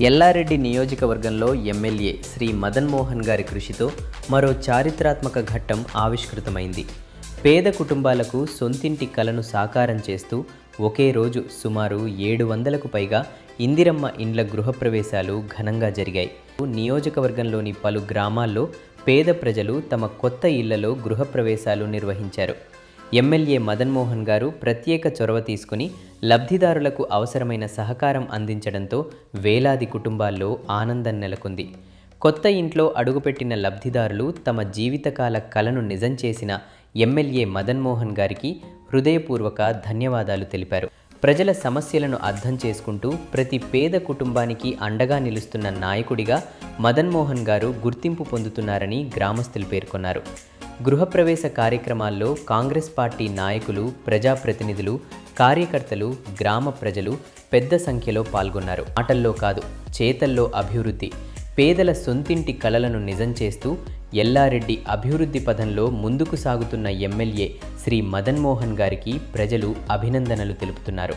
ఎల్లారెడ్డి నియోజకవర్గంలో ఎమ్మెల్యే శ్రీ మదన్ మోహన్ గారి కృషితో మరో చారిత్రాత్మక ఘట్టం ఆవిష్కృతమైంది. పేద కుటుంబాలకు సొంతింటి కలను సాకారం చేస్తూ ఒకే రోజు సుమారు 700కు పైగా ఇందిరమ్మ ఇండ్ల గృహప్రవేశాలు ఘనంగా జరిగాయి. నియోజకవర్గంలోని పలు గ్రామాల్లో పేద ప్రజలు తమ కొత్త ఇళ్లలో గృహప్రవేశాలు నిర్వహించారు. ఎమ్మెల్యే మదన్ మోహన్ గారు ప్రత్యేక చొరవ తీసుకుని లబ్ధిదారులకు అవసరమైన సహకారం అందించడంతో వేలాది కుటుంబాల్లో ఆనందం నెలకొంది. కొత్త ఇంట్లో అడుగుపెట్టిన లబ్ధిదారులు తమ జీవితకాల కలను నిజం చేసిన ఎమ్మెల్యే మదన్ మోహన్ గారికి హృదయపూర్వక ధన్యవాదాలు తెలిపారు. ప్రజల సమస్యలను అర్థం చేసుకుంటూ ప్రతి పేద కుటుంబానికి అండగా నిలుస్తున్న నాయకుడిగా మదన్ మోహన్ గారు గుర్తింపు పొందుతున్నారని గ్రామస్తులు పేర్కొన్నారు. గృహప్రవేశ కార్యక్రమాల్లో కాంగ్రెస్ పార్టీ నాయకులు, ప్రజాప్రతినిధులు, కార్యకర్తలు, గ్రామ ప్రజలు పెద్ద సంఖ్యలో పాల్గొన్నారు. మాటల్లో కాదు, చేతల్లో అభివృద్ధి, పేదల సొంతింటి కలలను నిజం చేస్తూ ఎల్లారెడ్డి అభివృద్ధి పథంలో ముందుకు సాగుతున్న ఎమ్మెల్యే శ్రీ మదన్ మోహన్ గారికి ప్రజలు అభినందనలు తెలుపుతున్నారు.